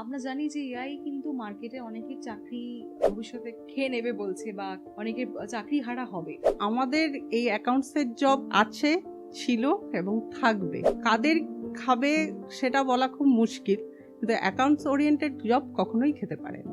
আমরা জানি যে এআই কিন্তু মার্কেটে অনেকের চাকরি ভবিষ্যতে খেয়ে নেবে বলছে, বা অনেকের চাকরি হারা হবে। আমাদের এই অ্যাকাউন্টসের জব আছে, ছিল এবং থাকবে। কাদের খাবে সেটা বলা খুব মুশকিল, কিন্তু অ্যাকাউন্টস ওরিয়েন্টেড জব কখনোই খেতে পারে না।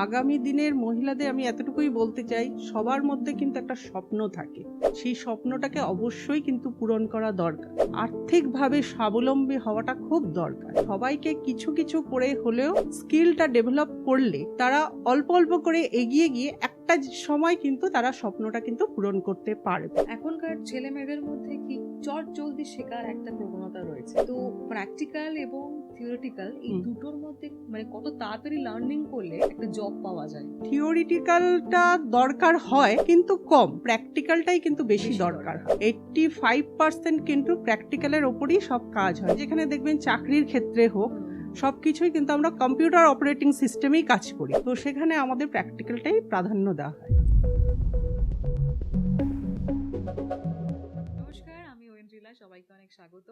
আগামী দিনের মহিলাদের আমি এতটুকুই বলতে চাই, সবার মধ্যে কিন্তু একটা স্বপ্ন থাকে, সেই স্বপ্নটাকে অবশ্যই কিন্তু পূরণ করা দরকার। আর্থিকভাবে স্বাবলম্বী হওয়াটা খুব দরকার। সবাইকে কিছু কিছু করে হলেও স্কিলটা ডেভেলপ করলে তারা অল্প অল্প করে এগিয়ে গিয়ে একটা সময় কিন্তু তারা স্বপ্নটা কিন্তু পূরণ করতে পারবে। এখনকার ছেলে মেয়েদের মধ্যে কি চট জলদি শেখার একটা প্রবণতা রয়েছে, তো প্র্যাকটিক্যাল এবং থিওরিটিক্যাল এই দুটোর মধ্যে মানে কত তাড়াতাড়ি লার্নিং করলে একটা জব পাওয়া যায়? থিওরিটিক্যালটা দরকার হয় কিন্তু কম, প্র্যাকটিক্যালটাই কিন্তু বেশি দরকার হয়। 85% কিন্তু প্র্যাকটিক্যালের ওপরই সব কাজ হয়। যেখানে দেখবেন চাকরির ক্ষেত্রে হোক, সবকিছুই কিন্তু আমরা কম্পিউটার অপারেটিং সিস্টেমেই কাজ করি, তো সেখানে আমাদের প্র্যাকটিক্যালটাই প্রাধান্য দেওয়া হয়। নমস্কার, আমি ঐন্দ্রিলা, সবাইকে অনেক স্বাগত।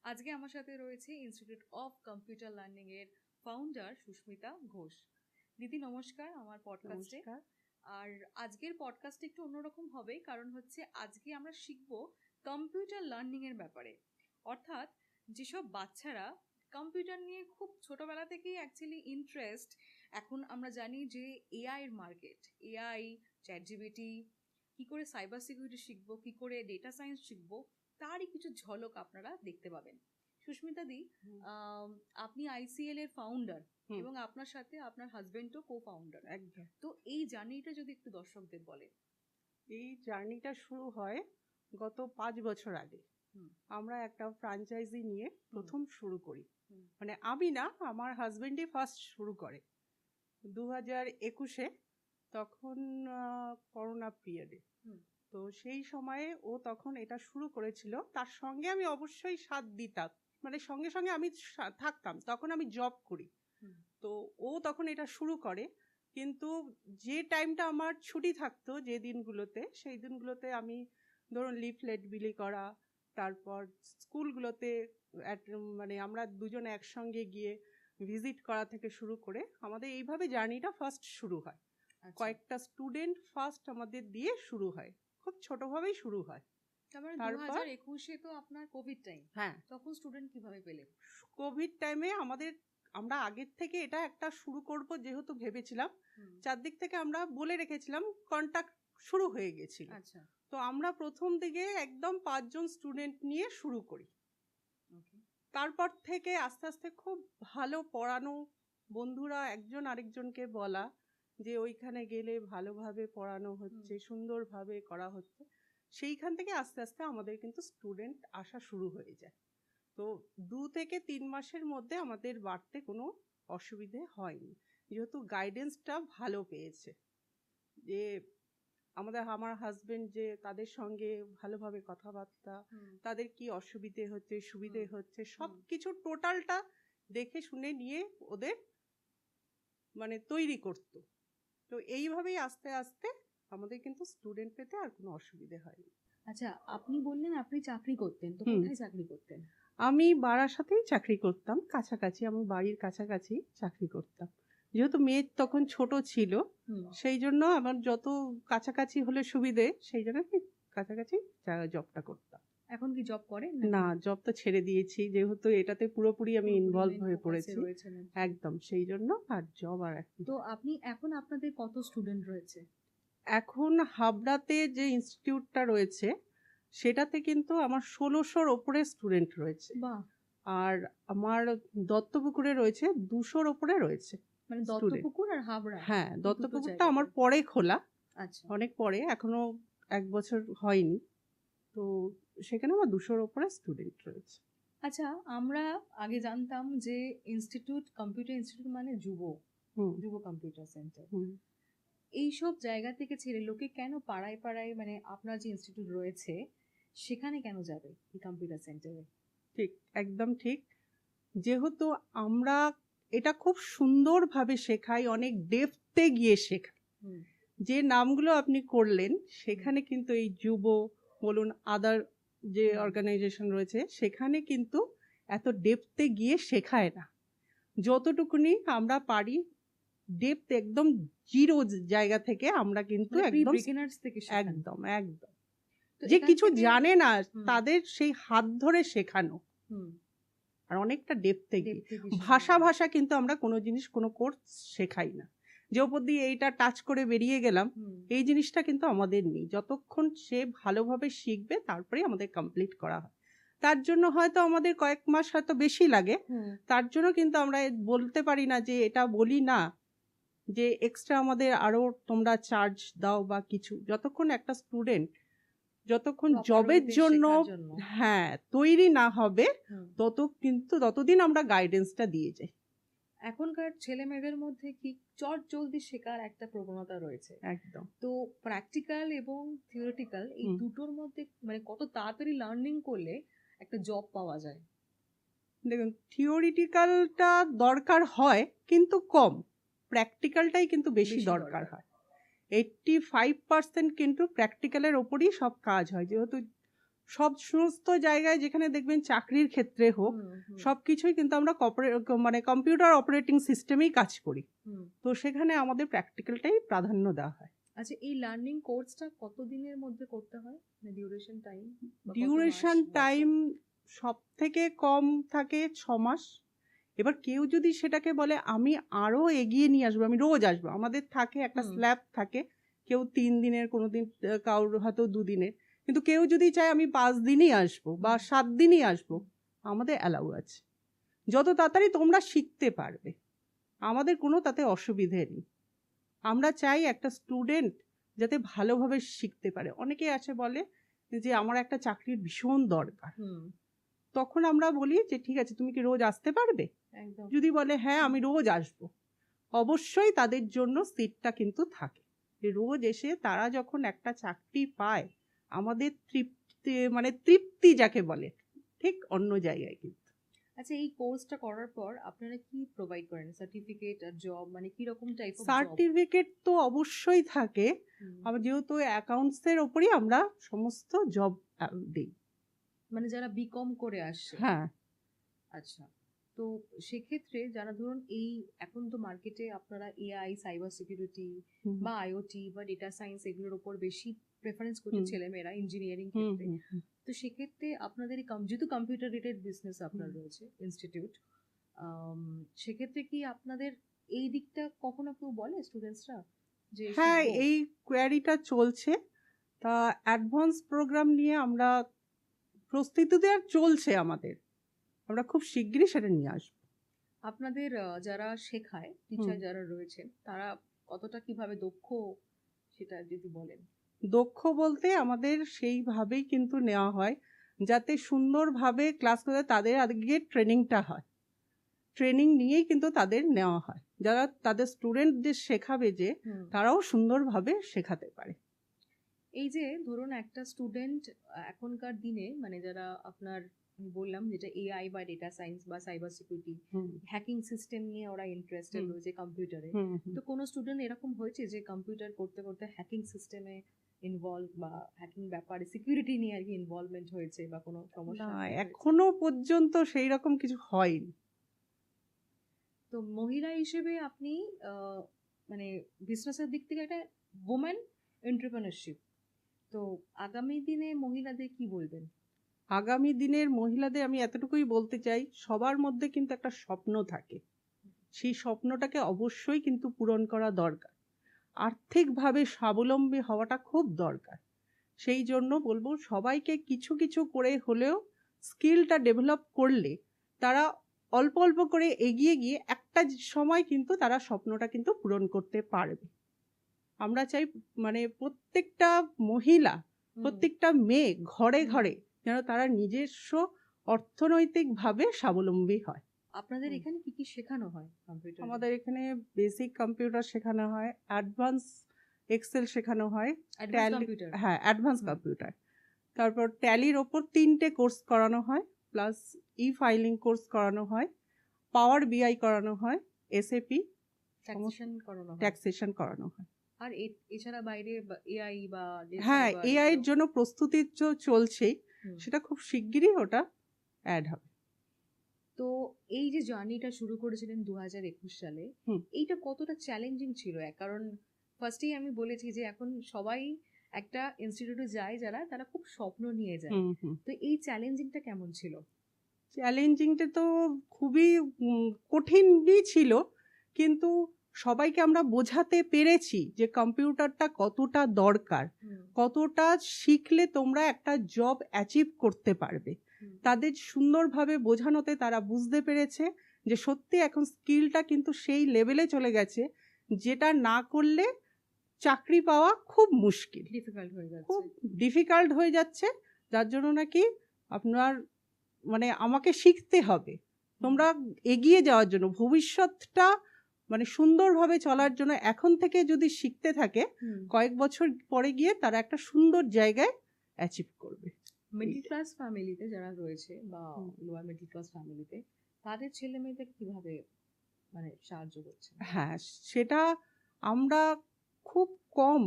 আজকে আমার সাথে রয়েছে ইনস্টিটিউট অফ কম্পিউটার লার্নিং এর ফাউন্ডার সুস্মিতা ঘোষ। দিদি নমস্কার আমার পডকাস্টে। আর আজকের পডকাস্ট একটু অন্যরকম হবে, কারণ হচ্ছে আজকে আমরা শিখব কম্পিউটার লার্নিং এর ব্যাপারে। অর্থাৎ যেসব বাচ্চারা কম্পিউটার নিয়ে খুব ছোটবেলা থেকেই অ্যাকচুয়ালি ইন্টারেস্ট, এখন আমরা জানি যে এআই এর মার্কেট, এআই, চ্যাটজিপিটি, কি করে সাইবার সিকিউরিটি শিখবো, কি করে ডেটা সায়েন্স শিখবো, তারই কিছু ঝলক আপনারা দেখতে পাবেন। সুস্মিতা দি, আপনি আইসিএল এর ফাউন্ডার এবং আপনার সাথে আপনার হাজবেন্ডও কো ফাউন্ডার। একদম। তো এই জার্নিটা যদি একটু দর্শকদের বলেন। এই জার্নিটা শুরু হয় গত 5 বছর আগে। আমরা একটা ফ্র্যাঞ্চাইজি নিয়ে প্রথম শুরু করি। মানে আমি না, আমার হাজবেন্ডই ফার্স্ট শুরু করে 2021-এ, তখন করোনা পিরিয়ডে। তো সেই সময়ে ও তখন এটা শুরু করেছিল, তার সঙ্গে আমি অবশ্যই সাথ দিতাম, মানে সঙ্গে সঙ্গে আমি থাকতাম, তখন আমি জব করি। তো ও তখন এটা শুরু করে, কিন্তু যে টাইমটা আমার ছুটি থাকতো যে দিনগুলোতে, সেই দিনগুলোতে আমি ধরুন লিফলেট বিলি করা, তারপর স্কুলগুলোতে মানে আমরা দুজনে একসঙ্গে গিয়ে ভিজিট করা থেকে শুরু করে আমাদের এইভাবে জার্নিটা ফার্স্ট শুরু হয়। কয়েকটা স্টুডেন্ট ফার্স্ট আমাদের দিয়ে শুরু হয়, খুব ছোটভাবেই শুরু হয়। তারপর 2021-এ তো আপনার কোভিড টাইম, হ্যাঁ, তখন স্টুডেন্ট কিভাবে পেলেন? কোভিড টাইমে আমরা আগের থেকে এটা একটা শুরু করব যেহেতু ভেবেছিলাম, চারদিক থেকে আমরা বলে রেখেছিলাম, কন্টাক্ট শুরু হয়ে গেছিল। আচ্ছা, তো আমরা প্রথম দিকে একদম 5 জন স্টুডেন্ট নিয়ে শুরু করি। তারপর থেকে আস্তে আস্তে খুব ভালো পড়ানো, বন্ধুরা একজন আরেকজনকে বলা যে ওইখানে গেলে ভালোভাবে পড়ানো হচ্ছে, সুন্দরভাবে করা হচ্ছে, সেইখান থেকে আস্তে আস্তে আমাদের কিন্তু স্টুডেন্ট আসা শুরু হয়ে যায়। তো 2 থেকে 3 মাসের মধ্যে আমাদের বাড়তে কোনো অসুবিধে হয়নি, যেহেতু গাইডেন্সটা ভালো পেয়েছে। যে আমার হাজবেন্ড যে তাদের সঙ্গে ভালোভাবে কথাবার্তা, তাদের কি অসুবিধে হচ্ছে, সুবিধে হচ্ছে, সব কিছু টোটালটা দেখে শুনে নিয়ে ওদের মানে তৈরি করত। তো এইভাবেই আস্তে আস্তে আমাদের কিন্তু স্টুডেন্ট পেতে আর কোনো অসুবিধে হয়নি। আচ্ছা, আপনি বললেন আপনি চাকরি করতেন, তো কোথায় চাকরি করতেন? আমি বারাসাতেই চাকরি করতাম, কাছাকাছি, আমার বাড়ির কাছাকাছি চাকরি করতাম। যেহেতু মেয়ে তখন ছোট ছিল, সেই জন্য আমার যত কাছাকাছি হলে সুবিধে, সেই জন্য আমি কাছাকাছি জবটা করতাম। এখন কি জব করেন? না, জব তো ছেড়ে দিয়েছি, যেহেতু এটাতে পুরোপুরি আমি ইনভলভ হয়ে পড়েছি একদম, সেই জন্য আর জব আর এখন। তো আপনি এখন আপনাদের কত স্টুডেন্ট রয়েছে? এখন হাবড়াতে যে ইনস্টিটিউটটা রয়েছে সেটাতে কিন্তু আমার 1600-র ওপরে স্টুডেন্ট রয়েছে। বাহ। আর আমার দত্তপুকুরে রয়েছে 200-র ওপরে রয়েছে। মানে দত্তপুকুর আর হাবড়া? হ্যাঁ, দত্তপুকুরটা আমার পরে খোলা। আচ্ছা, অনেক পরে, এখনো 1 বছর হয়নি। তো সেখানে আমার 200-র ওপরে স্টুডেন্ট রয়েছে। আচ্ছা, আমরা আগে জানতাম যে কম্পিউটার ইনস্টিটিউট মানে যুব কম্পিউটার সেন্টার। এইসব জায়গা থেকে ছেড়ে লোকে কেন পাড়ায় পাড়ায়, মানে আপনার যে ইনস্টিটিউট রয়েছে সেখানে কেন যাবে এই কম্পিউটার সেন্টারে? ঠিক, একদম ঠিক। যেহেতু আমরা এটা খুব সুন্দরভাবে শেখাই, অনেক ডেপথে গিয়ে শেখাই। যে নামগুলো আপনি করলেন সেখানে কিন্তু এই যুব বলুন, আদার যে অর্গানাইজেশন রয়েছে, সেখানে কিন্তু এত ডেপথে গিয়ে শেখায় না। যতটুকুনি আমরা পারি ডেপথ একদম জিরো জায়গা থেকে আমরা কিন্তু একদম বিগিনার্স থেকে শেখান। একদম একদম তো যে এখান কিছু থেকে- জানে না তাদের সেই হাত ধরে শেখানো, হুম, আর অনেকটা ডেপথ থেকে। depth থেকে শেখানো। ভাষা কিন্তু আমরা কোনো জিনিস কোনো কোর্স শেখাই না যে ওপর দিয়ে এইটা টাচ করে বেরিয়ে গেলাম, হুম, এই জিনিসটা কিন্তু আমাদের নেই। যতক্ষণ সে ভালোভাবে শিখবে তারপরে আমাদের কমপ্লিট করা হয়। তার জন্য হয়তো আমাদের কয়েক মাস হয়তো বেশি লাগে, হুম, তার জন্য কিন্তু আমরা বলতে পারি না যে এটা বলি না যে এক্সট্রা আমাদের আরো তোমরা চার্জ দাও বা কিছু। যতক্ষণ একটা স্টুডেন্ট যতক্ষণ Proper জবের way তে জন্য শেখার জন্য। হ্যাঁ তৈরি না হবে হুম। ততদিন আমরা গাইডেন্সটা দিয়ে যাই। এখনকার ছেলে মেয়েদের মধ্যে কি চট জলদি শেখার একটা প্রবণতা রয়েছে। একদম তো প্র্যাকটিক্যাল এবং থিওরিটিক্যাল এই হুম। দুটোর মধ্যে মানে কত তাড়াতাড়ি লার্নিং করলে একটা জব পাওয়া যায়? দেখুন, থিওরিটিক্যালটা দরকার হয় কিন্তু কম, প্র্যাকটিক্যালটাই কিন্তু বেশি বেশি দরকার দরকার। হয়। 85% কিন্তু প্র্যাকটিক্যালের ওপরই সব কাজ হয়, যেহেতু সমস্ত জায়গায় যেখানে দেখবেন চাকরির ক্ষেত্রে হোক হুম, হুম, সবকিছুই কিন্তু আমরা মানে কম্পিউটার অপারেটিং সিস্টেমেই কাজ করি, হুম। তো সেখানে আমাদের প্র্যাকটিক্যালটাই প্রাধান্য দেওয়া হয়। আচ্ছা, এই লার্নিং কোর্সটা কত দিনের মধ্যে করতে হয়? মানে ডিউরেশন টাইম? ডিউরেশন টাইম সব থেকে কম থাকে 6 মাস। এবার কেউ যদি সেটাকে বলে আমি আরো এগিয়ে নিয়ে আসবো, আমি রোজ আসবো, আমাদের থাকে একটা হুম। স্ল্যাব থাকে, কেউ 3 দিনের, কোনো দিন কারোর হয়তো 2 দিনের, কিন্তু কেউ যদি চায় আমি 5 দিনই আসবো বা 7 দিনই আসবো, আমাদের অ্যালাউ আছে। যত তাড়াতাড়ি তোমরা শিখতে পারবে আমাদের কোনো তাতে অসুবিধে নেই। আমরা চাই একটা স্টুডেন্ট যাতে ভালোভাবে শিখতে পারে। অনেকে আছে বলে যে আমার একটা চাকরির ভীষণ দরকার, হুম, তখন আমরা বলি যে ঠিক আছে তুমি কি রোজ আসতে পারবে? একদম। যদি বলে হ্যাঁ আমি রোজ আসবো, অবশ্যই তাদের জন্য সিটটা কিন্তু থাকে। যে রোজ এসে তারা যখন একটা চাকরি পায়, আমাদের তৃপ্তি যাকে বলে, ঠিক অন্য জায়গায় কিন্তু। আচ্ছা, এই কোর্সটা করার পর আপনারা কি প্রোভাইড করেন? সার্টিফিকেট আর জব, মানে কি রকম টাইপ অফ জব? সার্টিফিকেট তো অবশ্যই থাকে, আবার যেহেতু অ্যাকাউন্টসের ওপরই আমরা সমস্ত জব দিই। মানে যারা বিকম করে আসছে। হ্যাঁ, আচ্ছা, তো সেক্ষেত্রে যারা ধরুন এই এখন তো মার্কেটে আপনারা এআই, সাইবার সিকিউরিটি বা আইওটি বা ডেটা সায়েন্স এগুলোর উপর বেশি প্রেফারেন্স করছে ছেলেমেয়েরা ইঞ্জিনিয়ারিং ক্ষেত্রে। তো সেক্ষেত্রে আপনাদের যেহেতু কম্পিউটার রিলেটেড বিজনেস আপনার রয়েছে ইনস্টিটিউট, সেক্ষেত্রে কি আপনাদের এই দিকটা কখনো কেউ বলে স্টুডেন্টসরা যে হ্যাঁ শিখবো? এই কোয়ারিটা চলছে, তা অ্যাডভান্স প্রোগ্রাম নিয়ে আমরা প্রস্তুতি দেওয়ার চলছে আমাদের, আমরা খুব শিগগিরই সেটা নিয়ে আসবো। আপনাদের যারা শেখায় টিচার যারা রয়েছে তারা কতটা কিভাবে দক্ষ সেটা যদি বলেন। দক্ষ বলতে আমাদের সেইভাবেই কিন্তু নেওয়া হয় যাতে সুন্দরভাবে ক্লাস করে তাদের আগে ট্রেনিংটা হয়, ট্রেনিং নিয়েই কিন্তু তাদের নেওয়া হয়, যারা তাদের স্টুডেন্টদের শেখাবে যে তারাও সুন্দরভাবে শেখাতে পারে। এই যে ধরুন একটা স্টুডেন্ট এখনকার দিনে মানে যারা আপনার আমি বললাম যেটা এআই বা ডেটা সায়েন্স বা সাইবার সিকিউরিটি হ্যাকিং সিস্টেম নিয়ে ওরা ইন্টারেস্টেড রয়েছে কম্পিউটারে, তো কোনো স্টুডেন্ট এরকম হয়েছে যে কম্পিউটার করতে করতে হ্যাকিং সিস্টেমে ইনভলভ বা হ্যাকিং ব্যাপারে সিকিউরিটি নিয়ে আর কি ইনভলভমেন্ট হয়েছে বা কোনো সমস্যা? না, এখনো পর্যন্ত সেই রকম কিছু হয়নি। তো মহিলা হিসেবে আপনি মানে বিজনেসের দিক থেকে একটা ওমেন এন্টারপ্রেনারশিপ, তো আগামী দিনে মহিলাদের কি বলবেন? আগামী দিনের মহিলাদের আমি এতটুকুই বলতে চাই, সবার মধ্যে কিন্তু একটা স্বপ্ন থাকে, সেই স্বপ্নটাকে অবশ্যই কিন্তু পূরণ করা দরকার। আর্থিকভাবে স্বাবলম্বী হওয়াটা খুব দরকার। সেই জন্য বলবো সবাইকে কিছু কিছু করে হলেও স্কিলটা ডেভেলপ করলে তারা অল্প অল্প করে এগিয়ে গিয়ে একটা সময় কিন্তু তারা স্বপ্নটা কিন্তু পূরণ করতে পারবে। আমরা চাই মানে প্রত্যেকটা মহিলা, প্রত্যেকটা মেয়ে ঘরে ঘরে যেন তারা নিজস্ব অর্থনৈতিকভাবে স্বাবলম্বী হয়। আপনাদের এখানে কি কি শেখানো হয় কম্পিউটার? আমাদের এখানে বেসিক কম্পিউটার শেখানো হয়, অ্যাডভান্স এক্সেল শেখানো হয়, কম্পিউটার? হ্যাঁ অ্যাডভান্স কম্পিউটার, তারপর ট্যালির ওপর 3টে কোর্স করানো হয়, প্লাস ই ফাইলিং কোর্স করানো হয়, পাওয়ার বিআই করানো হয়, এসএপি, ট্যাক্সেশন করানো হয়। আর এছাড়া বাইরে এআই বা হ্যাঁ এআই এর জন্য প্রস্তুতি চলছেই, সেটা খুব শিগগিরই ওটা অ্যাড হবে। তো তো এই যে জার্নিটা শুরু করেছিলেন 2021 সালে, এইটা কতটা চ্যালেঞ্জিং ছিল? কারণ ফার্স্টেই আমি বলেছি যে এখন সবাই একটা ইনস্টিটিউটে যায় যারা, তারা খুব স্বপ্ন নিয়ে যায়। তো এই চ্যালেঞ্জিংটা কেমন ছিল? চ্যালেঞ্জিংটা তো খুবই কঠিনই ছিল, কিন্তু সবাইকে আমরা বোঝাতে পেরেছি যে কম্পিউটারটা কতটা দরকার, কতটা শিখলে তোমরা একটা জব অ্যাচিভ করতে পারবে। তাদের সুন্দরভাবে বোঝানোতে তারা বুঝতে পেরেছে যে সত্যি এখন স্কিলটা কিন্তু সেই লেভেলে চলে গেছে যেটা না করলে চাকরি পাওয়া খুব মুশকিল, খুব ডিফিকাল্ট হয়ে যাচ্ছে। যার জন্য নাকি আপনার মানে আমাকে শিখতে হবে, তোমরা এগিয়ে যাওয়ার জন্য, ভবিষ্যৎটা মানে সুন্দরভাবে চলার জন্য এখন থেকে যদি শিখতে থাকে, কয়েক বছর পরে গিয়ে তারা একটা সুন্দর জায়গায় অ্যাচিভ করবে। মিডল ক্লাস ফ্যামিলিতে যারা রয়েছে বা লোয়ার মিডল ক্লাস ফ্যামিলিতে, তাদের ছেলে মেয়েদের কিভাবে মানে সাহায্য করছে? হ্যাঁ, সেটা আমরা খুব কম,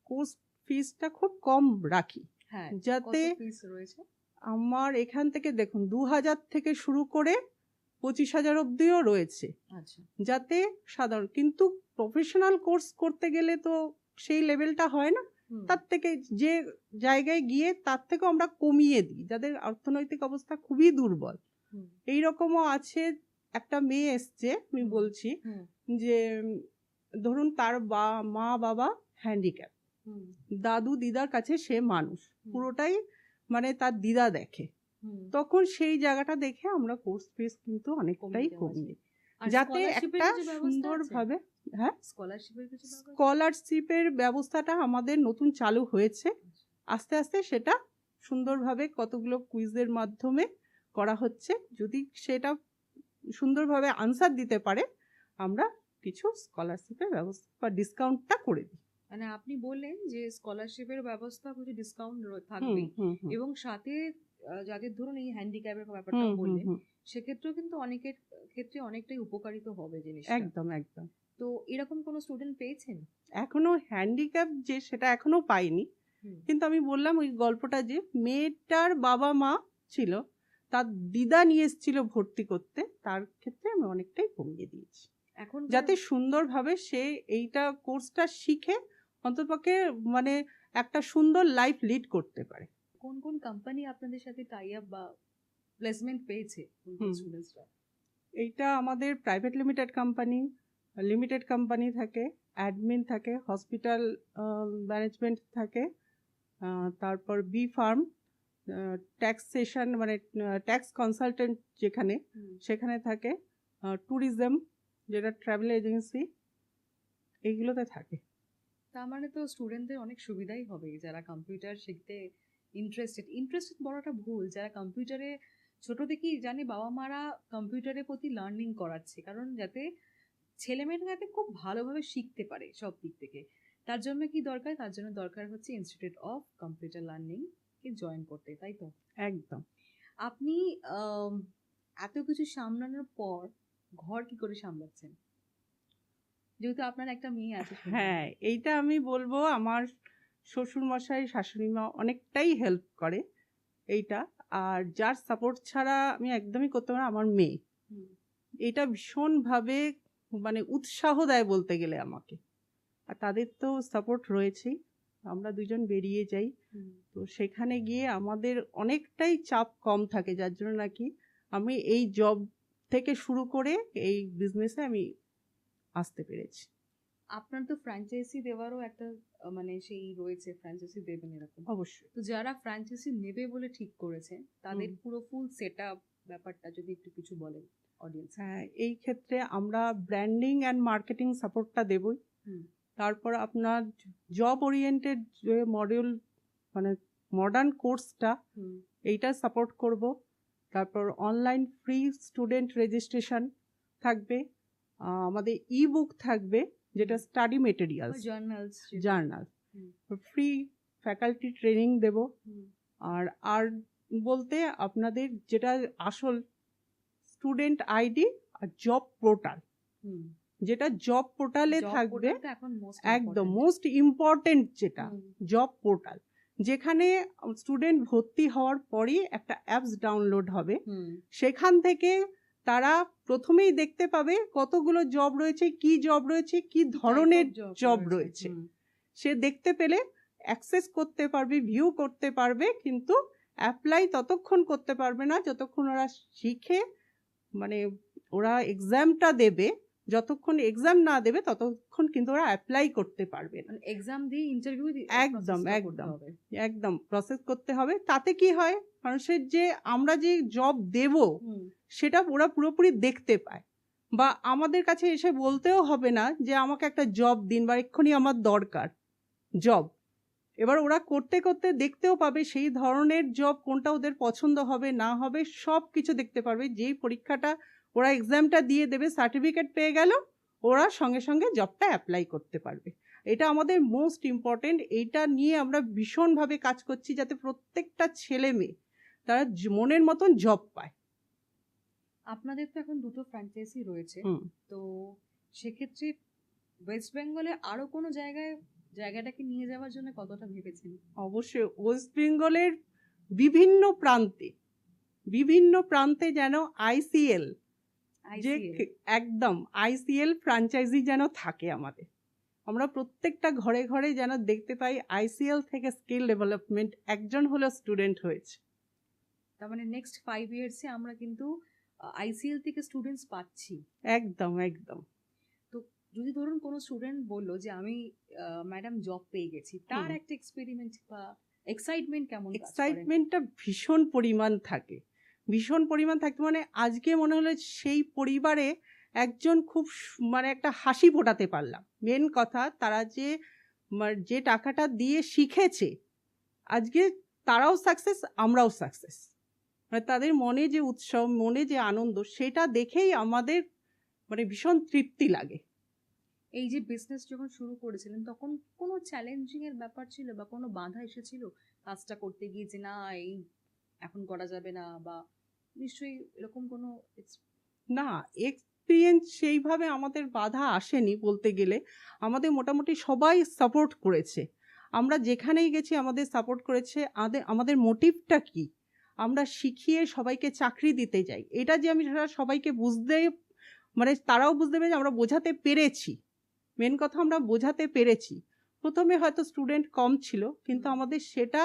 কোর্স ফিসটা খুব কম রাখি। হ্যাঁ, যাতে কত ফিস রয়েছে? আমার এখান থেকে দেখুন 2000 থেকে শুরু করে 25,000 অব্দিও রয়েছে। আচ্ছা। যাতে সাধারণ, কিন্তু প্রফেশনাল কোর্স করতে গেলে তো সেই লেভেলটা হয় না, তার থেকে যে জায়গায় গিয়ে তার থেকেও আমরা কমিয়ে দিই যাদের অর্থনৈতিক অবস্থা খুবই দুর্বল। এইরকমও আছে, একটা মেয়ে এসছে, আমি বলছি যে ধরুন তার মা বাবা হ্যান্ডিক্যাপ, দাদু দিদার কাছে সে মানুষ, পুরোটাই মানে তার দিদা দেখে, তখন সেই জায়গাটা দেখে আমরা কোর্স ফিস কিন্তু অনেকটাই কমিয়ে, যাতে একটা সুন্দরভাবে। হ্যাঁ, স্কলারশিপের ব্যবস্থাটা আমাদের নতুন চালু হয়েছে, আস্তে আস্তে সেটা সুন্দরভাবে কতগুলো কুইজের মাধ্যমে করা হচ্ছে। যদি সেটা সুন্দরভাবে আনসার দিতে পারে, আমরা কিছু স্কলারশিপের ব্যবস্থা বা ডিসকাউন্টটা করে দিই। মানে আপনি বললেন যে স্কলারশিপের ব্যবস্থা কিছু ডিসকাউন্ট থাকবে, এবং সাথে যাদের ধরুন এই হ্যান্ডিক্যাপের ব্যাপারটা বললেন, সেক্ষেত্রেও কিন্তু অনেকের ক্ষেত্রে অনেকটাই উপকারিত হবে জিনিসটা। একদম একদম। তো এরকম কোনো স্টুডেন্ট পেয়েছেন? এখনো হ্যান্ডিক্যাপ যে সেটা এখনো পাইনি, কিন্তু আমি বললাম ওই গল্পটা যে মেয়েটার বাবা মা ছিল, তার দিদা নিয়ে এসেছিল ভর্তি করতে, তার ক্ষেত্রে আমি অনেকটাই কমিয়ে দিয়েছি এখন, যাতে সুন্দরভাবে সে এইটা কোর্সটা শিখে অন্ততপক্ষে মানে একটা সুন্দর লাইফ লিড করতে পারে। কোন কোন কোম্পানি আপনাদের সাথে টাই আপ বা প্লেসমেন্ট পেয়েছে স্টুডেন্টসরা? এইটা আমাদের প্রাইভেট লিমিটেড কোম্পানি থাকে, অ্যাডমিন থাকে, হসপিটাল ম্যানেজমেন্ট থাকে, তারপর বি ফার্ম, ট্যাক্সেশন মানে ট্যাক্স কনসালটেন্ট যেখানে সেখানে থাকে, ট্যুরিজম যেটা ট্রাভেল এজেন্সি, এইগুলোতে থাকে। তার মানে তো স্টুডেন্টদের অনেক সুবিধাই হবে যারা কম্পিউটার শিখতে ইন্টারেস্টেড বলাটা ভুল, যারা কম্পিউটারে ছোট থেকেই জানে বাবা মারা কম্পিউটারের প্রতি লার্নিং করাচ্ছে, কারণ যাতে ছেলেমেয়েরা যাতে খুব ভালোভাবে শিখতে পারে সব দিক থেকে। তার জন্য কি দরকার? তার জন্য দরকার হচ্ছে institute of computer learning K join করতে, তাই তো? একদম। আপনি এত কিছু সামলানোর পর ঘর কি করে সামলাচ্ছেন, যেহেতু আপনার একটা মেয়ে আছে? হ্যাঁ, এইটা আমি বলবো আমার শ্বশুর মশাই শাশুড়ি মা অনেকটাই হেল্প করে এইটা, আর যার সাপোর্ট ছাড়া আমি একদমই করতে পারি না, আমার মেয়ে। এটা ভীষণভাবে মানে উৎসাহ দেয় বলতে গেলে আমাকে, আর তাদের তো সাপোর্ট রয়েছেই। আমরা দুজন বেরিয়ে যাই, তো সেখানে গিয়ে আমাদের অনেকটাই চাপ কম থাকে, যার জন্য নাকি আমি এই জব থেকে শুরু করে এই বিজনেসে আমি আসতে পেরেছি। আপনার তো ফ্র্যাঞ্চাইজি দেওয়ারও একটা মানে সেই রয়েছে, ফ্র্যাঞ্চাইজি দেবেন এরকম? অবশ্যই। তো যারা ফ্র্যাঞ্চাইজি নেবে বলে ঠিক করেছে, তাদের পুরো ফুল সেটআপ ব্যাপারটা যদি একটু কিছু বলেন অডিয়েন্স। হ্যাঁ, এই ক্ষেত্রে আমরা ব্র্যান্ডিং অ্যান্ড মার্কেটিং সাপোর্টটা দেবই। তারপর আপনার জব ওরিয়েন্টেড যে মডিউল মানে মডার্ন কোর্সটা, এইটা সাপোর্ট করব। তারপর অনলাইন ফ্রি স্টুডেন্ট রেজিস্ট্রেশন থাকবে, আমাদের ই বুক থাকবে যেটা study materials, journal, free faculty training দেব। আর বলতে আপনাদের যেটা আসল স্টুডেন্ট আইডি আর জব পোর্টাল, যেটা জব পোর্টালে থাকবে, একদম মোস্ট ইম্পর্টেন্ট যেটা জব পোর্টাল, যেখানে স্টুডেন্ট ভর্তি হওয়ার পরই একটা অ্যাপস ডাউনলোড হবে। সেখান থেকে তারা প্রথমেই দেখতে পাবে কতগুলো জব রয়েছে, কি জব রয়েছে, কি ধরনের জব রয়েছে। সে দেখতে পেলে অ্যাক্সেস করতে পারবে, ভিউ করতে পারবে, কিন্তু অ্যাপ্লাই ততক্ষণ করতে পারবে না যতক্ষণ ওরা শিখে, মানে ওরা এক্সামটা দেবে। যতক্ষণ এক্সাম না দেবে ততক্ষণ কিন্তু ওরা অ্যাপ্লাই করতে পারবে না। এক্সাম দিয়ে ইন্টারভিউ একদম একদম প্রসেস করতে হবে। তাতে কি হয়, মানুষের যে আমরা যে জব দেব সেটা ওরা পুরোপুরি দেখতে পায়, বা আমাদের কাছে এসে বলতেও হবে না যে আমাকে একটা জব দিন বা এক্ষুনি আমার দরকার জব। এবার ওরা করতে করতে দেখতেও পাবে সেই ধরনের জব কোনটা ওদের পছন্দ হবে না হবে, সব কিছু দেখতে পারবে। যেই পরীক্ষাটা ওরা এক্সামটা দিয়ে দেবে, সার্টিফিকেট পেয়ে গেল, ওরা সঙ্গে সঙ্গে জবটা অ্যাপ্লাই করতে পারবে। এটা আমাদের মোস্ট ইম্পর্টেন্ট। এইটা নিয়ে আমরা ভীষণভাবে কাজ করছি যাতে প্রত্যেকটা ছেলে মেয়ে তারা মনের মতন জব পায়। আপনাদের তো এখন 2টো ফ্র্যাঞ্চাইজি রয়েছে, তো সেক্ষেত্রে ওয়েস্ট বেঙ্গলে আরো কোনো জায়গাটাকে নিয়ে যাওয়ার জন্য কতটা ভেবেছেন? অবশ্যই ওয়েস্ট বেঙ্গলের বিভিন্ন প্রান্তে যেন আইসিএল ফ্র্যাঞ্চাইজি যেন থাকে আমাদের। আমরা প্রত্যেকটা ঘরে ঘরে যেন দেখতে পাই আইসিএল থেকে স্কিল ডেভেলপমেন্ট একজন হলো স্টুডেন্ট হয়েছে। তার মানে নেক্সট 5 ইয়ার্সে আমরা কিন্তু আইসিএল থেকে স্টুডেন্টস পাচ্ছি। একদম একদম। তো যদি ধরুন কোনো স্টুডেন্ট বললো যে আমি ম্যাডাম জব পেয়ে গেছি, তার একটা এক্সপেরিমেন্ট বা এক্সাইটমেন্ট কেমন? এক্সাইটমেন্টটা ভীষণ পরিমাণ থাকে মানে আজকে মনে হলো সেই পরিবারে একজন খুব মানে একটা হাসি ফোটাতে পারলাম। মেন কথা, তারা যে টাকাটা দিয়ে শিখেছে, আজকে তারাও সাকসেস, আমরাও সাকসেস। মানে তাদের মনে যে উৎসব, মনে যে আনন্দ, সেটা দেখেই আমাদের মানে ভীষণ তৃপ্তি লাগে। এই যে বিজনেস যখন শুরু করেছিলেন তখন কোনো চ্যালেঞ্জিং এর ব্যাপার ছিল বা কোনো বাধা এসেছিল কাজটা করতে গিয়ে, যে না এই এখন করা যাবে না, বা নিশ্চয়ই এরকম কোনো? না, এক্সপিরিয়েন্স সেইভাবে আমাদের বাধা আসেনি বলতে গেলে। আমাদের মোটামুটি সবাই সাপোর্ট করেছে। আমরা যেখানেই গেছি আমাদের সাপোর্ট করেছে। আমাদের মোটিভটা কি, আমরা শিখিয়ে সবাইকে চাকরি দিতে যাই, এটা যে আমি সবাইকে বুঝতে, মানে তারাও বুঝতে পেরেছে, আমরা বোঝাতে পেরেছি। মেন কথা, আমরা বোঝাতে পেরেছি। প্রথমে হয়তো স্টুডেন্ট কম ছিল, কিন্তু আমাদের সেটা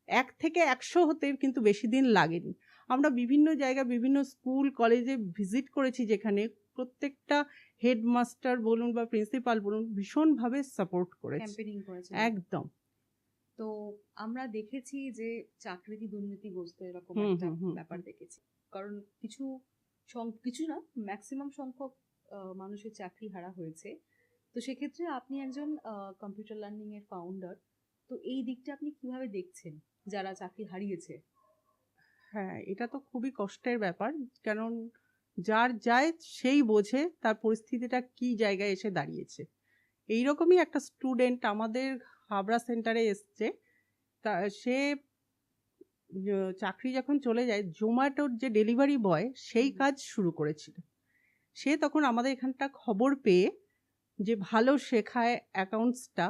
1 থেকে 100 হতে কিন্তু বেশি দিন লাগেনি। আমরা বিভিন্ন জায়গা, বিভিন্ন স্কুল কলেজে ভিজিট করেছি, যেখানে প্রত্যেকটা হেডমাস্টার বলুন বা প্রিন্সিপাল বলুন ভীষণভাবে সাপোর্ট করেছে। একদম। তো আমরা দেখেছি যে চাকরিতে দুর্নীতিগ্রস্ত এরকম একটা ব্যাপার দেখেছি, কারণ কিছু না, ম্যাক্সিমাম সংখ্যক মানুষের চাকরি হারা হয়েছে। তো সেক্ষেত্রে আপনি একজন কম্পিউটার লার্নিং এর ফাউন্ডার, তো এই দিকটা আপনি কিভাবে দেখছেন যারা চাকরি হারিয়েছে? হ্যাঁ, এটা তো খুবই কষ্টের ব্যাপার, কারণ যার যায় সেই বোঝে তার পরিস্থিতিটা কি জায়গায় এসে দাঁড়িয়েছে। এইরকমই একটা স্টুডেন্ট আমাদের হাবড়া সেন্টারে এসছে। তা সে চাকরি যখন চলে যায়, জোম্যাটোর যে ডেলিভারি বয় সেই কাজ শুরু করেছিল। সে তখন আমাদের এখানটা খবর পেয়ে যে ভালো শেখায় অ্যাকাউন্টসটা,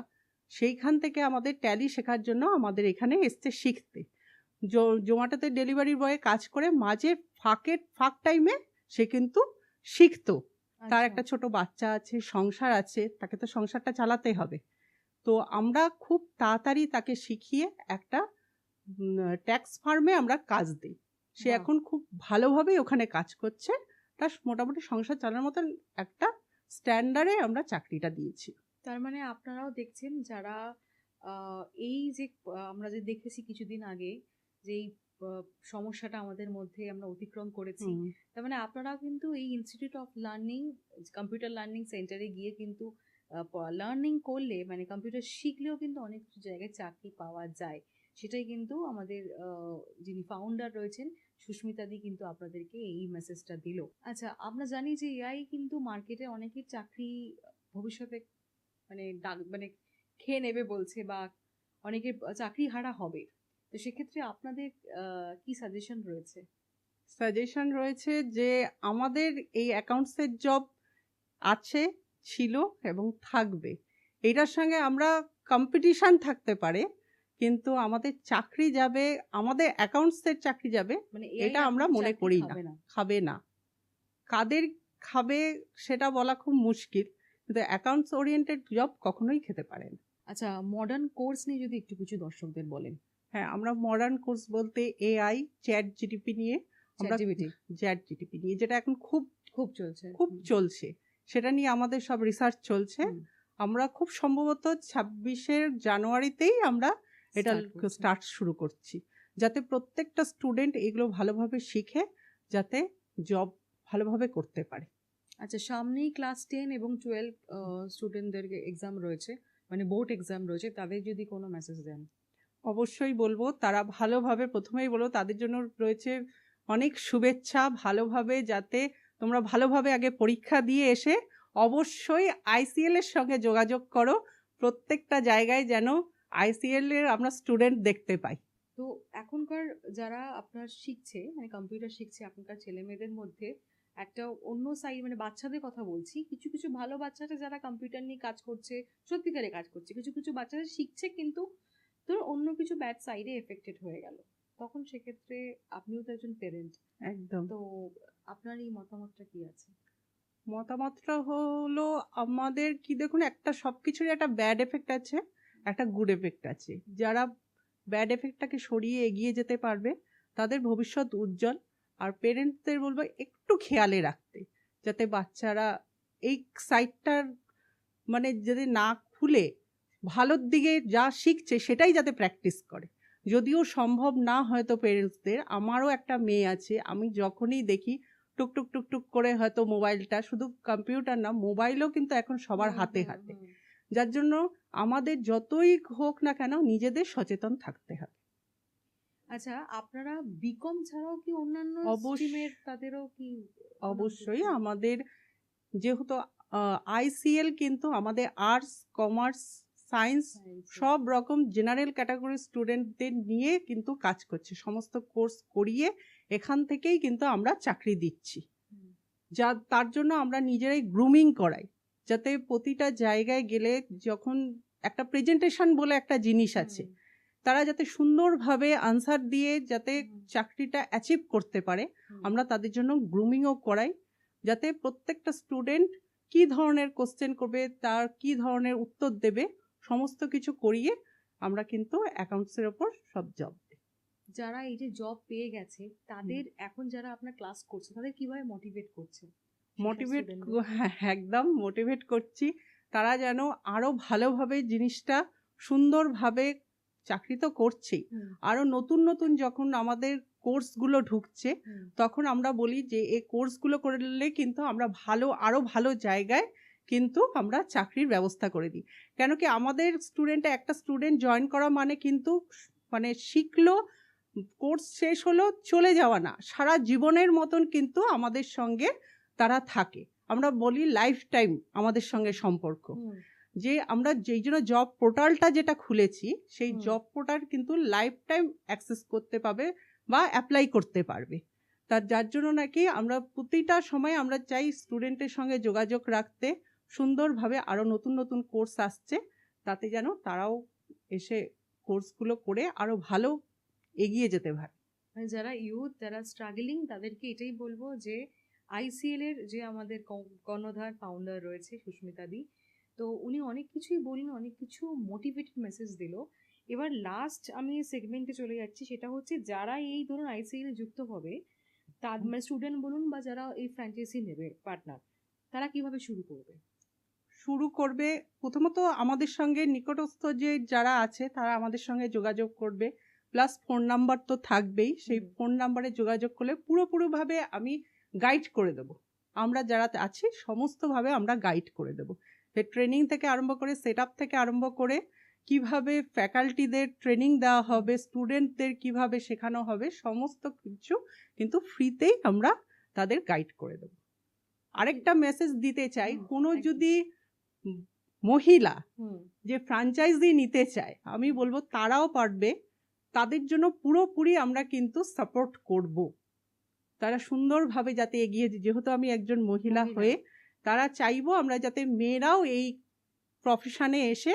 সেইখান থেকে আমাদের ট্যালি শেখার জন্য আমাদের এখানে এসছে শিখতে। জোম্যাটোতে ডেলিভারি বয়ে কাজ করে মাঝে ফাঁক টাইমে সে কিন্তু শিখতো। তার একটা ছোট বাচ্চা আছে, সংসার আছে, তাকে তো সংসারটা চালাতে হবে। তো আমরা খুব তাড়াতাড়ি তাকে শিখিয়ে একটা ট্যাক্স ফার্মে আমরা কাজ দিই। সে এখন খুব ভালোভাবেই ওখানে কাজ করছে। তার মোটামুটি সংসার চালানোর মতন একটা স্ট্যান্ডার্ডে আমরা চাকরিটা দিয়েছি। তার মানে আপনারাও দেখছেন যারা এই যে আমরা যে দেখেছি কিছুদিন আগে যে সমস্যাটা আমাদের মধ্যে আমরা অতিক্রম করেছি, তার মানে আপনারাও কিন্তু এই institute of learning, computer learning সেন্টারে গিয়ে কিন্তু লার্নিং করলে, মানে কম্পিউটার শিখলেও কিন্তু অনেক জায়গায় চাকরি পাওয়া যায়। সেটাই কিন্তু আমাদের যিনি ফাউন্ডার রয়েছেন সুস্মিতাদি কিন্তু আপনাদেরকে এই মেসেজটা দিল। আচ্ছা, আমরা জানি যে এআই কিন্তু মার্কেটে অনেকের চাকরি ভবিষ্যতে মানে খেয়ে নেবে বলছে, বা অনেকের চাকরি হারা হবে। তো সেক্ষেত্রে আপনাদের কি সাজেশন রয়েছে? সাজেশন রয়েছে যে আমাদের এই অ্যাকাউন্টসের জব আছে, ছিল এবং থাকবে। এটার সঙ্গে আমরা কম্পিটিশন থাকতে পারে, কিন্তু আমাদের চাকরি যাবে, আমাদের অ্যাকাউন্টসের চাকরি যাবে, মানে এটা আমরা মনে করি না। খাবে না, কাদের খাবে সেটা বলা খুব মুশকিল, কিন্তু অ্যাকাউন্টস ওরিয়েন্টেড জব কখনোই খেতে পারে না। আচ্ছা, মডার্ন কোর্স নিয়ে যদি একটু কিছু দর্শকদের বলেন। হ্যাঁ, আমরা মডার্ন কোর্স বলতে এআই, চ্যাট জিটিপি নিয়ে, আমরা চ্যাট জিটিপি নিয়ে যেটা এখন খুব চলছে, সেটা নিয়ে আমাদের সব রিসার্চ চলছে। আমরা খুব সম্ভবত 26 জানুয়ারিতেই আমরা এটা স্টার্ট শুরু করছি, যাতে প্রত্যেকটা স্টুডেন্ট এগুলো ভালোভাবে শিখে যাতে জব ভালোভাবে করতে পারে। আচ্ছা, সামনেই ক্লাস 10 এবং 12 স্টুডেন্টদের এক্সাম রয়েছে, মানে বোর্ড এক্সাম রয়েছে, তাদের যদি কোনো মেসেজ দেন। অবশ্যই বলবো, তারা ভালোভাবে, প্রথমেই বলবো তাদের জন্য রয়েছে অনেক শুভেচ্ছা, ভালোভাবে যাতে তোমরা ভালোভাবে আগে পরীক্ষা দিয়ে এসে অবশ্যই আইসিএল এর সঙ্গে যোগাযোগ করো। প্রত্যেকটা জায়গায় যেন আইসিএল এর আমরা স্টুডেন্ট দেখতে পাই। তো এখনকার যারা আপনার শিখছে, মানে কম্পিউটার শিখছে, এখনকার ছেলে মেয়েদের মধ্যে একটা অন্য সাইড, মানে বাচ্চাদের কথা বলছি, কিছু কিছু ভালো বাচ্চাটা যারা কম্পিউটার নিয়ে কাজ করছে, সত্যিকারে কাজ করছে, কিছু কিছু বাচ্চারা শিখছে কিন্তু তোর অন্য কিছু ব্যাড সাইডে এফেক্টেড হয়ে গেল, তখন সেক্ষেত্রে আপনিও তো একজন পেরেন্ট, একদম, তো আপনার এই মতামতটা কি আছে? মতামতটা হলো আমাদের কি, দেখুন একটা সবকিছুরই একটা ব্যাড এফেক্ট আছে, একটা গুড এফেক্ট আছে। যারা ব্যাড এফেক্টটাকে সরিয়ে এগিয়ে যেতে পারবে তাদের ভবিষ্যৎ উজ্জ্বল। আর পেরেন্টসদের বলবো একটু খেয়ালে রাখতে, যাতে বাচ্চারা এই সাইটটার মানে যদি না খুলে ভালোর দিকে যা শিখছে সেটাই যাতে প্র্যাকটিস করে। যদিও সম্ভব না হয়তো পেরেন্টসদের, আমারও একটা মেয়ে আছে, আমি যখনই দেখি টুকটুক টুকটুক করে হয়তো মোবাইলটা, শুধু কম্পিউটার না মোবাইলও কিন্তু এখন সবার হাতে হাতে, যার জন্য আমাদের যতই হোক না কেন নিজেদের সচেতন থাকতে হবে। আচ্ছা, আপনারা বিকম ছাড়াও কি অন্যান্য স্ট্রিমের তাদেরও কি? অবশ্যই, আমাদের যেহেতু আইসিএল কিন্তু আমাদের আর্টস, কমার্স, সায়েন্স সব রকম জেনারেল ক্যাটাগরি স্টুডেন্টদের নিয়ে কিন্তু কাজ করছে, সমস্ত কোর্স করিয়ে এখান থেকেই কিন্তু আমরা চাকরি দিচ্ছি। তার জন্য আমরা নিজেরাই গ্রুমিং করাই, যাতে প্রতিটা জায়গায় গেলে যখন একটা প্রেজেন্টেশন বলে একটা জিনিস আছে, তারা যাতে সুন্দরভাবে আনসার দিয়ে যাতে চাকরিটা অ্যাচিভ করতে পারে, আমরা তাদের জন্য গ্রুমিংও করাই, যাতে প্রত্যেকটা স্টুডেন্ট কি ধরনের কোশ্চেন করবে, তার কি ধরনের উত্তর দেবে, সমস্ত কিছু করিয়ে আমরা কিন্তু অ্যাকাউন্টসের ওপর সব জব দিই। যারা এই যে জব পেয়ে গেছে তাদের এখন যারা আপনার ক্লাস করছে তাদের কিভাবে মোটিভেট করছে? একদম মোটিভেট করছি, তারা যেন আরো ভালোভাবে জিনিসটা সুন্দরভাবে, চাকরি তো করছেই, আরো নতুন নতুন যখন আমাদের কোর্সগুলো ঢুকছে তখন আমরা বলি যে এই কোর্সগুলো করলে কিন্তু আমরা আরো ভালো জায়গায় কিন্তু আমরা চাকরির ব্যবস্থা করে দিই। কেন কি আমাদের একটা স্টুডেন্ট জয়েন করা মানে কিন্তু মানে শিখলো, কোর্স শেষ হলো, চলে যাওয়া না, সারা জীবনের মতন কিন্তু আমাদের সঙ্গে তারা থাকে। আমরা বলি লাইফ টাইম আমাদের সঙ্গে সম্পর্ক, যে আমরা যেই জন্য জব পোর্টালটা যেটা খুলেছি, সেই জব পোর্টাল কিন্তু লাইফ টাইম অ্যাক্সেস করতে পাবে বা অ্যাপ্লাই করতে পারবে। যার জন্য নাকি আমরা প্রতিটা সময় আমরা চাই স্টুডেন্টের সঙ্গে যোগাযোগ রাখতে, সুন্দরভাবে আরো নতুন নতুন কোর্স আসছে, তাতে যেন তারাও এসে কোর্সগুলো করে আরো ভালো এগিয়ে যেতে পারে। মানে যারা ইউথ, যারা স্ট্রাগলিং, তাদেরকে এটাই বলবো যে আইসিএল এর যে আমাদের কর্ণধার ফাউন্ডার রয়েছে সুস্মিতা দি, তো উনি অনেক কিছুই বললেন, অনেক কিছু মোটিভেটেড মেসেজ দিল। এবার লাস্ট আমি সেগমেন্টে চলে যাচ্ছি, সেটা হচ্ছে যারা এই ধরুন আইসিএল যুক্ত হবে, তার মানে স্টুডেন্ট বলুন বা যারা এই ফ্র্যাঞ্চাইজি নেবে পার্টনার, তারা কিভাবে শুরু করবে? প্রথমত আমাদের সঙ্গে নিকটস্থ যে যারা আছে তারা আমাদের সঙ্গে যোগাযোগ করবে, প্লাস ফোন নাম্বার তো থাকবেই, সেই ফোন নাম্বারে যোগাযোগ করলে পুরোপুরিভাবে আমি গাইড করে দেব। আমরা যারা আছি সমস্তভাবে আমরা গাইড করে দেব, যে ট্রেনিং থেকে আরম্ভ করে, সেট আপ থেকে আরম্ভ করে, কিভাবে ফ্যাকাল্টিদের ট্রেনিং দেওয়া হবে, স্টুডেন্টদের কিভাবে শেখানো হবে, সমস্ত কিছু কিন্তু ফ্রিতেই আমরা তাদের গাইড করে দেব। আরেকটা মেসেজ দিতে চাই, কোনো যদি মহিলা যে ফ্র্যাঞ্চাইজি নিতে চায়, আমি বলবো তারাও পারবে, তাদের জন্য পুরোপুরি আমরা কিন্তু সাপোর্ট করব। তারা সুন্দরভাবে যাতে এগিয়ে, যেহেতু আমি একজন মহিলা হয়ে তারা চাইবো আমরা যাতে মেয়েরাও এই প্রফেশনে এসে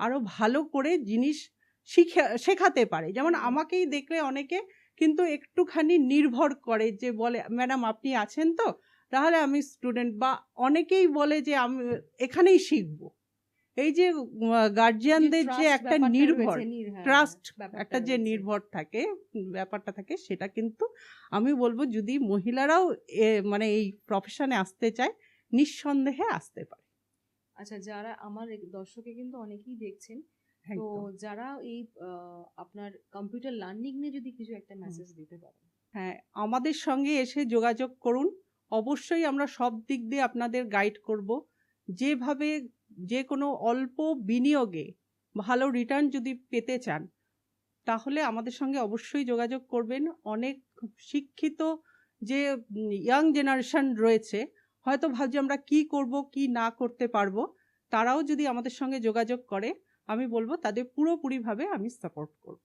আরো ভালো করে জিনিস শেখাতে পারে। যেমন আমাকেই দেখলে অনেকে কিন্তু একটুখানি নির্ভর করে, যে বলে ম্যাডাম আপনি আছেন তো, তাহলে আমি স্টুডেন্ট, বা অনেকেই বলে যে আমি এখানেই শিখবো। এই যে গার্জিয়ানদের যে একটা নির্ভর ট্রাস্ট, একটা যে নির্ভর থাকে ব্যাপারটা থাকে, সেটা কিন্তু আমি বলবো যদি মহিলারাও মানে এই প্রফেশনে আসতে চায় নিঃসন্দেহে আসতে পারে। আচ্ছা, যারা আমার দর্শকে কিন্তু অনেকেই দেখছেন, তো যারা এই আপনার কম্পিউটার লার্নিং নিয়ে যদি কিছু একটা মেসেজ দিতে পারেন। হ্যাঁ, আমাদের সঙ্গে এসে যোগাযোগ করুন, অবশ্যই আমরা সব দিক দিয়ে আপনাদের গাইড করব। যেভাবে যে কোনো অল্প বিনিয়োগে ভালো রিটার্ন যদি পেতে চান, তাহলে আমাদের সঙ্গে অবশ্যই যোগাযোগ করবেন। অনেক শিক্ষিত যে ইয়াং জেনারেশন রয়েছে, হয়তো ভাবছি আমরা কি করব কি না করতে পারবো, তারাও যদি আমাদের সঙ্গে যোগাযোগ করে, আমি বলবো তাদের পুরোপুরিভাবে আমি সাপোর্ট করব।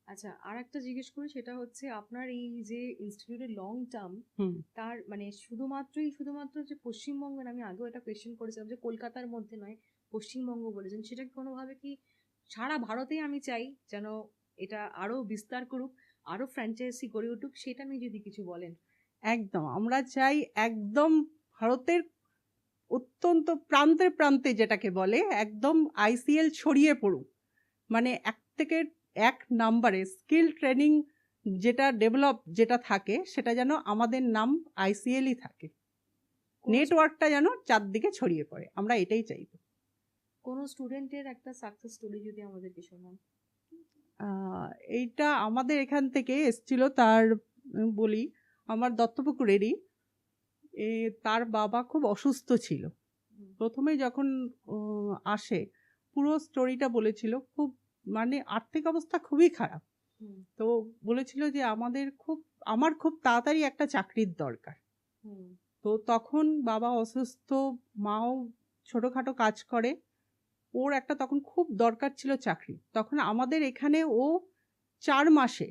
আচ্ছা, আর একটা জিজ্ঞেস করি, সেটা হচ্ছে আপনার এই যে ইনস্টিটিউটের লং টার্ম, তার মানে শুধুমাত্র যে পশ্চিমবঙ্গের, আমি আগেও একটা কোয়েশ্চেন করেছিলাম যে কলকাতার মধ্যে নয়, পশ্চিমবঙ্গ বলেছেন, সেটা কোনোভাবে কি সারা ভারতেই আমি চাই যেন এটা আরো বিস্তার করুক, আরো ফ্র্যাঞ্চাইজি গড়ে উঠুক, সেটা নিয়ে যদি কিছু বলেন। একদম, আমরা চাই একদম ভারতের অত্যন্ত প্রান্তে প্রান্তে, যেটাকে বলে একদম আইসিএল ছড়িয়ে পড়ুক। মানে এক থেকে এক নাম্বারে স্কিল ট্রেনিং যেটা ডেভেলপ যেটা থাকে, সেটা যেন আমাদের নাম আইসিএলই থাকে, নেটওয়ার্কটা যেন চারদিকে ছড়িয়ে পড়ে, আমরা এটাই চাইব। কোনো স্টুডেন্টের একটা সাকসেস স্টোরি যদি আমাদেরকে শোনান। এইটা আমাদের এখান থেকে এসছিল, তার বলি, আমার দত্তপুকুরেরই। তার বাবা খুব অসুস্থ ছিল, প্রথমে যখন আসে পুরো স্টোরিটা বলেছিল, খুব মানে আর্থিক অবস্থা খুবই খারাপ। তো বলেছিল যে আমার খুব তাড়াতাড়ি একটা চাকরির দরকার। তো তখন বাবা অসুস্থ, মাও ছোটোখাটো কাজ করে, ওর একটা তখন খুব দরকার ছিল চাকরি। তখন আমাদের এখানে ও 4 মাসে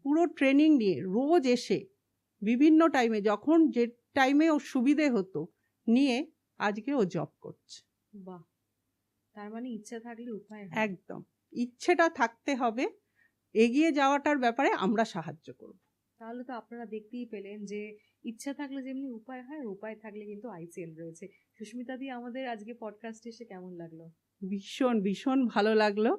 পুরো ট্রেনিং নিয়ে রোজ এসে বিভিন্ন টাইমে, যখন যে টাইমে ওর সুবিধে হতো নিয়ে, আজকে ও জব করছে। বাহ, তার মানে ইচ্ছা থাকলে উপায়। একদম, ইচ্ছেটা থাকতে হবে, এগিয়ে যাওয়াটার ব্যাপারে আমরা সাহায্য করব। তাহলে তো আপনারা দেখতেই পেলেন যে ইচ্ছা থাকলে যেমনি উপায় হয়, উপায় থাকলে কিন্তু আইসিএল রয়েছে। সুস্মিতা দি, আমাদের আজকে পডকাস্টে এসে কেমন লাগলো? ভীষণ ভীষণ ভালো লাগলো।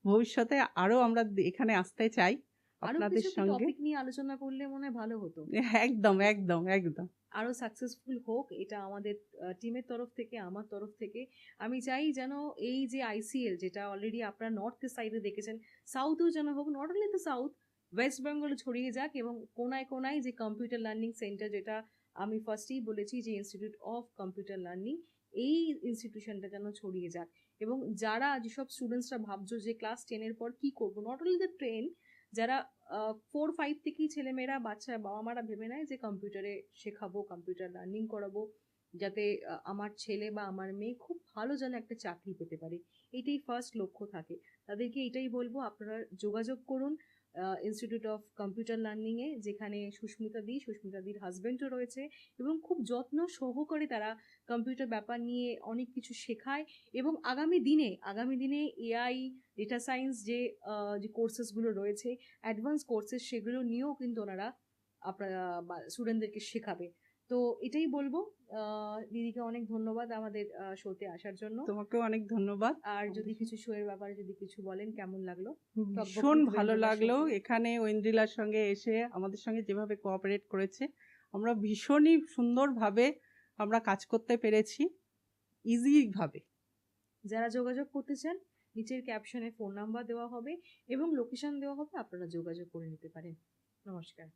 ভবিষ্যতে আরো আমরা এখানে আসতে চাই আপনাদের সঙ্গে। টপিক নিয়ে আলোচনা করলে মনে হয় ভালো হতো। একদম একদম একদম। আরো সাকসেসফুল হোক, এটা আমাদের টিমের তরফ থেকে, আমার তরফ থেকে আমি চাই যেন এই যে আইসিএল, যেটা অলরেডি আপনারা নর্থ সাইডে দেখেছেন, সাউথেও যেন হোক, not only the south, West বেঙ্গলে ছড়িয়ে যাক, এবং কোনায় কোনায় যে কম্পিউটার লার্নিং সেন্টার, যেটা আমি ফার্স্টেই বলেছি যে ইনস্টিটিউট অফ কম্পিউটার লার্নিং, এই ইনস্টিটিউশনটা যেন ছড়িয়ে যাক। এবং যারা যেসব স্টুডেন্টসরা ভাবছো যে ক্লাস 10-এর পর কি করবো, নট অনলি দ্য ট্রেন, যারা 4-5 থেকেই ছেলেমেয়েরা, বাচ্চা বাবা মারা ভেবে নেয় যে কম্পিউটারে শেখাবো, কম্পিউটার লার্নিং করাবো, যাতে আমার ছেলে বা আমার মেয়ে খুব ভালো যেন একটা চাকরি পেতে পারে, এটাই ফার্স্ট লক্ষ্য থাকে। তাদেরকে এটাই বলবো, আপনারা যোগাযোগ করুন ইনস্টিটিউট অফ কম্পিউটার লার্নিংয়ে, যেখানে সুস্মিতাদির হাজব্যান্ডও রয়েছে, এবং খুব যত্ন সহকারে তারা কম্পিউটার ব্যাপার নিয়ে অনেক কিছু শেখায়। এবং আগামী দিনে এআই, ডেটা সায়েন্স যে কোর্সেসগুলো রয়েছে, অ্যাডভান্স কোর্সেস, সেগুলো নিয়েও কিন্তু ওনারা আপনারা স্টুডেন্টদেরকে শেখাবে। তো এটাই বলবো, দিদিকে অনেক ধন্যবাদ আমাদের শোতে আসার জন্য। তোমাকেও অনেক ধন্যবাদ। আর যদি কিছু শোয়ের ব্যাপারে যদি কিছু বলেন, কেমন লাগলো? ভীষণ ভালো লাগলো এখানে ঐন্দ্রিলার সঙ্গে এসে, আমাদের সঙ্গে যেভাবে কোঅপারেট করেছে, আমরা ভীষণই সুন্দরভাবে আমরা কাজ করতে পেরেছি, ইজি ভাবে। যারা যোগাযোগ করতে চান, নিচের ক্যাপশনে ফোন নাম্বার দেওয়া হবে এবং লোকেশন দেওয়া হবে, আপনারা যোগাযোগ করে নিতে পারেন। নমস্কার।